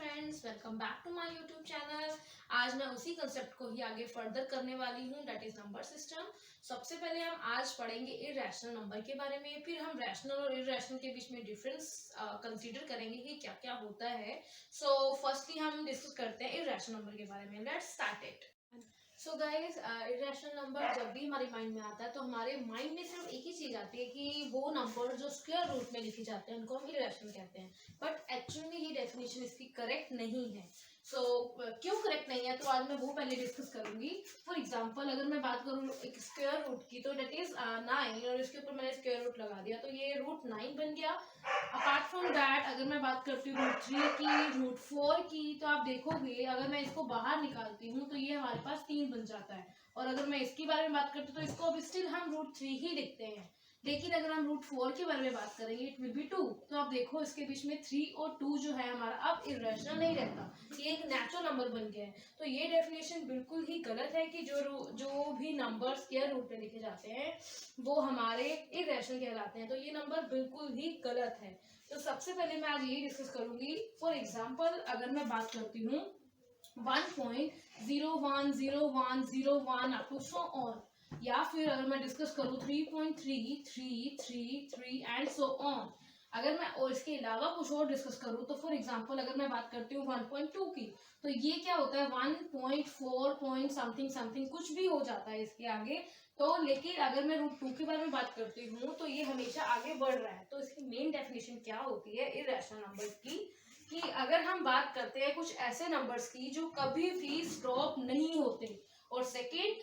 Friends, welcome back to my YouTube channel. आज मैं उसी कंसेप्ट को ही आगे फर्दर करने वाली हूँ, दैट इज नंबर सिस्टम। सबसे पहले हम आज पढ़ेंगे इरैशनल नंबर के बारे में, फिर हम रैशनल और इरैशनल के बीच में डिफरेंस कंसीडर करेंगे कि क्या क्या होता है। सो फर्स्टली हम डिस्कस करते हैं इरैशनल नंबर के बारे में। Let's start it. So guys, irrational number जब भी हमारे माइंड में आता है तो हमारे माइंड में सिर्फ एक ही चीज आती है कि वो नंबर जो स्क्वायर रूट में लिखे जाते हैं उनको हम इरेशनल कहते हैं। बट एक्चुअली ये डेफिनेशन इसकी करेक्ट नहीं है। सो क्यों करेक्ट नहीं है, तो आज मैं वो पहले डिस्कस करूंगी। फॉर एग्जाम्पल, अगर मैं बात करूँ एक स्क्वायर रूट की, तो डेट इज 9 और इसके ऊपर मैंने स्क्वायर रूट लगा दिया तो ये रूट 9 बन गया। अपार्ट फ्रॉम दैट, अगर मैं बात करती हूँ रूट 3 की, रूट 4 की, तो आप देखोगे अगर मैं इसको बाहर निकालती हूँ तो ये हमारे पास 3 बन जाता है। और अगर मैं इसके बारे में बात करती हूँ तो इसको अब स्टिल हम रूट 3 ही लिखते हैं। लेकिन अगर हम रूट 4 के बारे में बात करेंगे, इट विल बी 2, तो आप देखो इसके बीच में 3 और 2 जो है हमारा अब इरेशनल नहीं रहता, ये एक नेचुरल नंबर बन गया है। तो ये डेफिनेशन बिल्कुल ही गलत है कि जो भी नंबर स्क्वायर रूट में लिखे जाते हैं वो हमारे इरेशनल कहलाते हैं। तो ये नंबर बिल्कुल ही गलत है। तो सबसे पहले मैं आज यही डिस्कस करूंगी। फॉर एग्जाम्पल, अगर मैं बात करती हूँ 1.010101 अप टू सो ऑन, या फिर अगर मैं डिस्कस करूँ 3.3333 एंड सो ऑन, अगर मैं और इसके अलावा कुछ और डिस्कस करूँ तो फॉर एग्जांपल अगर मैं बात करती हूँ 1.2 की, तो ये क्या होता है 1.4 पॉइंट समथिंग समथिंग कुछ भी हो जाता है इसके आगे। तो लेकिन अगर मैं रूट 2 के बारे में बात करती हूँ तो ये हमेशा आगे बढ़ रहा है। तो इसकी मेन डेफिनेशन क्या होती है इरेशनल नंबर्स की, कि अगर हम बात करते हैं कुछ ऐसे नंबर्स की जो कभी भी स्टॉप नहीं होते, और सेकेंड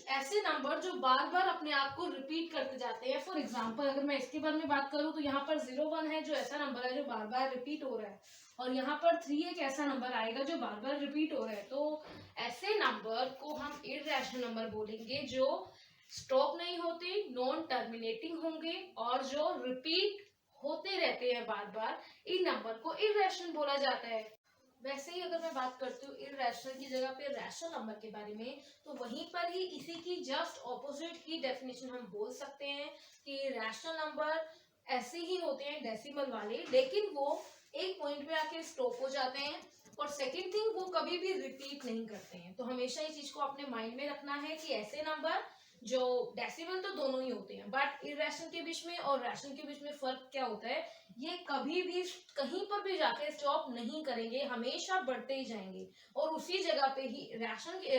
ऐसे नंबर जो बार बार अपने आप को रिपीट करते जाते हैं। फॉर एग्जांपल, अगर मैं इसके बारे में बात करूं तो यहाँ पर 01 है जो ऐसा नंबर है जो बार बार रिपीट हो रहा है, और यहाँ पर 3 एक ऐसा नंबर आएगा जो बार बार रिपीट हो रहा है। तो ऐसे नंबर को हम इररेशनल नंबर बोलेंगे जो स्टॉप नहीं होते, नॉन टर्मिनेटिंग होंगे और जो रिपीट होते रहते हैं बार बार। इन नंबर को इररेशनल बोला जाता है। वैसे ही अगर मैं बात करती हूँ इररेशनल की जगह पे रैशनल नंबर के बारे में, तो वहीं पर ही इसी की जस्ट ऑपोजिट की डेफिनेशन हम बोल सकते हैं कि रैशनल नंबर ऐसे ही होते हैं डेसिमल वाले, लेकिन वो एक पॉइंट पे आके स्टॉप हो जाते हैं। और सेकेंड थिंग, वो कभी भी रिपीट नहीं करते हैं। तो हमेशा इस चीज को अपने माइंड में रखना है कि ऐसे नंबर जो डेसिमल तो दोनों ही होते हैं, बट इरेशनल के बीच में और रैशनल के बीच में फर्क क्या होता है, ये कभी भी कहीं पर भी जाके स्टॉप नहीं करेंगे, हमेशा बढ़ते ही जाएंगे। और उसी जगह पे ही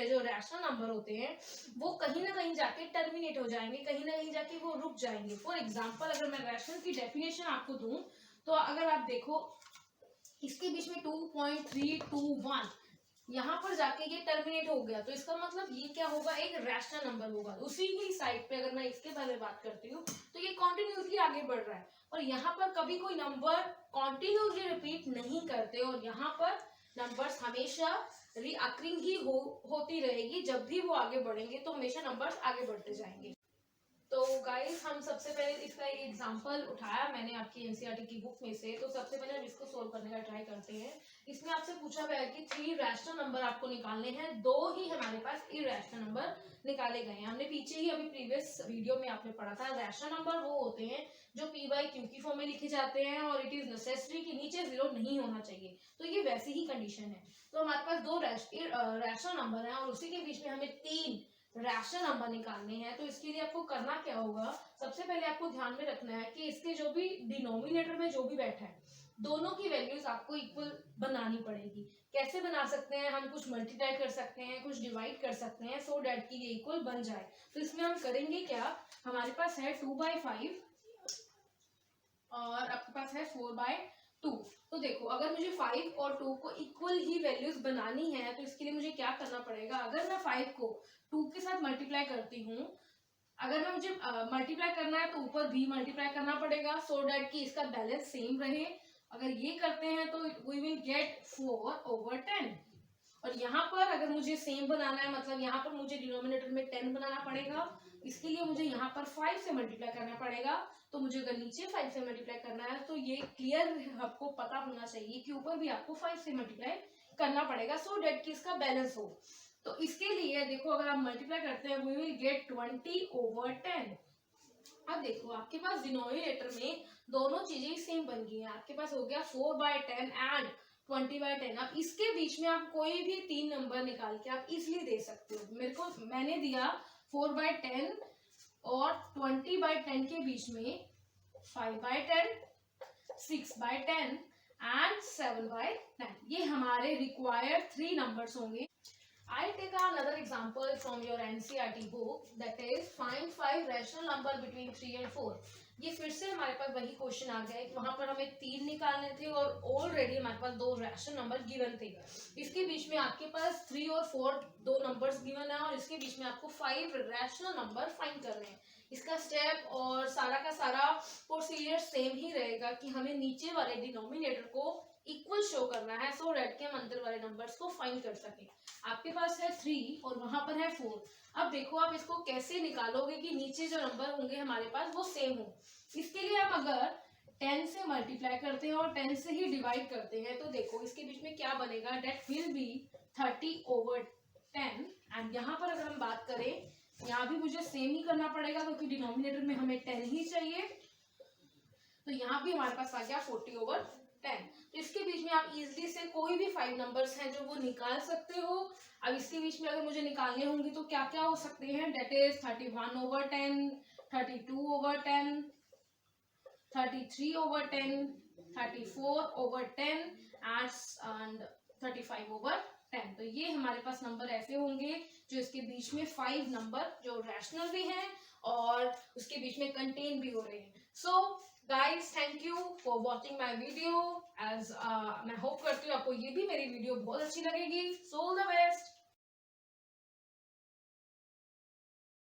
जो रैशनल नंबर होते हैं वो कहीं ना कहीं जाके टर्मिनेट हो जाएंगे, कहीं ना कहीं जाके वो रुक जाएंगे। फॉर एग्जाम्पल, अगर मैं रैशनल की डेफिनेशन आपको दूं, तो अगर आप देखो इसके बीच में 2.321 यहाँ पर जाके ये टर्मिनेट हो गया, तो इसका मतलब ये क्या होगा, एक रैशनल नंबर होगा। उसी ही साइड पे अगर मैं इसके बारे में बात करती हूँ तो ये कॉन्टिन्यूसली आगे बढ़ रहा है, और यहाँ पर कभी कोई नंबर कॉन्टिन्यूसली रिपीट नहीं करते, और यहाँ पर नंबर्स हमेशा रीअकरिंग ही होती रहेगी। जब भी वो आगे बढ़ेंगे तो हमेशा नंबर्स आगे बढ़ते जाएंगे। तो गाइस, हम सबसे पहले इसका एक एग्जांपल उठाया मैंने आपकी एनसीईआरटी की बुक में से। तो सबसे पहले हम इसको सोल्व करने का ट्राई करते हैं। इसमें आपसे पूछा गया है कि 3 रैशनल नंबर आपको निकालने हैं, 2 ही हमारे पास इरैशनल नंबर निकाले गए हैं। हमने पीछे ही अभी प्रीवियस वीडियो में आपने पढ़ा था, रैशनल नंबर वो होते हैं जो पी बाई क्यू की फॉर्म में लिखे जाते हैं और इट इज नेसेसरी कि नीचे 0 नहीं होना चाहिए। तो ये वैसी ही कंडीशन है। तो हमारे पास 2 रैशनल नंबर है और उसी के बीच में हमें 3 रैशनल नंबर निकालने हैं। तो इसके लिए आपको करना क्या होगा, सबसे पहले आपको ध्यान में रखना है कि इसके जो भी डिनोमिनेटर में जो भी बैठा है दोनों की वैल्यूज आपको इक्वल बनानी पड़ेगी। कैसे बना सकते हैं, हम कुछ मल्टीप्लाई कर सकते हैं, कुछ डिवाइड कर सकते हैं, सो डैट कि ये इक्वल बन जाए। तो इसमें हम करेंगे क्या, हमारे पास है 2/5 और आपके पास है 4/2। तो देखो, अगर मुझे 5 और 2 को इक्वल ही वैल्यूज बनानी है तो इसके लिए मुझे क्या करना पड़ेगा, अगर मैं 5 को 2 के साथ मल्टीप्लाई करती हूँ, अगर मैं मुझे मल्टीप्लाई करना है तो ऊपर भी मल्टीप्लाई करना पड़ेगा, सो डैट कि इसका बैलेंस सेम रहे। अगर ये करते हैं तो वी विल गेट 4/10। और यहाँ पर अगर मुझे सेम बनाना है, मतलब यहाँ पर मुझे डिनोमिनेटर में 10 बनाना पड़ेगा, इसके लिए मुझे यहाँ पर 5 से मल्टीप्लाई करना पड़ेगा। तो मुझे अगर नीचे 5 से मल्टीप्लाई करना है तो ये क्लियर आपको पता होना चाहिए कि ऊपर भी आपको 5 से मल्टीप्लाई करना पड़ेगा, सो डैट कि इसका बैलेंस हो। तो इसके लिए देखो, अगर आप मल्टीप्लाई करते हैं वी विल गेट 20/10। अब देखो, आपके पास डिनोमिनेटर में दोनों चीजें सेम बन गई हैं। आपके पास हो गया 4/10 एंड 20/10। अब इसके बीच में आप कोई भी 3 नंबर निकाल के आप इजिली दे सकते हो। मैंने दिया 4/10 और 20/10 के बीच में 5/10, 6/10 एंड 7/10। ये हमारे रिक्वायर्ड 3 नंबर्स होंगे। I take another example from your NCERT book, that is find 5 rational number between 3 and 4। ये फिर से हमारे पास वही क्वेश्चन आ गया है। वहां पर हमें 3 निकालने थे और ऑलरेडी हमारे पास 2 रैशनल नंबर गिवन थे। इसके बीच में आपके पास 3 और 4 दो नंबर्स गिवन है और इसके बीच में आपको 5 रैशनल नंबर फाइंड करने हैं। इसका स्टेप और सारा का सारा प्रोसीजर सेम ही रहेगा कि हमें नीचे वाले डिनोमिनेटर को इक्वल शो करना है, सो रेड के अंदर वाले नंबर्स को फाइंड कर सके। आपके पास है 3 और वहां पर है 4। अब देखो आप इसको कैसे निकालोगे कि नीचे जो नंबर होंगे हमारे पास वो सेम हो। इसके लिए हम अगर 10 से मल्टीप्लाई करते हैं और 10 से ही डिवाइड करते हैं तो देखो इसके बीच में क्या बनेगा, डेट विल बी 30/10। एंड यहाँ पर अगर हम बात करें, यहाँ भी मुझे सेम ही करना पड़ेगा क्योंकि डिनोमिनेटर में हमें 10 ही चाहिए। तो यहाँ भी हमारे पास आ गया 40/10। तो इसके बीच में आप इजिली से कोई भी 5 नंबर्स हैं जो वो निकाल सकते हो। अब इसके बीच में अगर मुझे निकालने होंगे तो क्या क्या हो सकते हैं, डेट इज 31/10, 32/10, 33/10, 34/10 एंड 35/10। तो ये हमारे पास नंबर ऐसे होंगे जो इसके बीच में 5 नंबर जो रैशनल भी हैं और उसके बीच में कंटेन भी हो रहे हैं। So guys thank you for watching my video. As मैं होप करती हूँ आपको ये भी मेरी वीडियो बहुत अच्छी लगेगी। So all the best.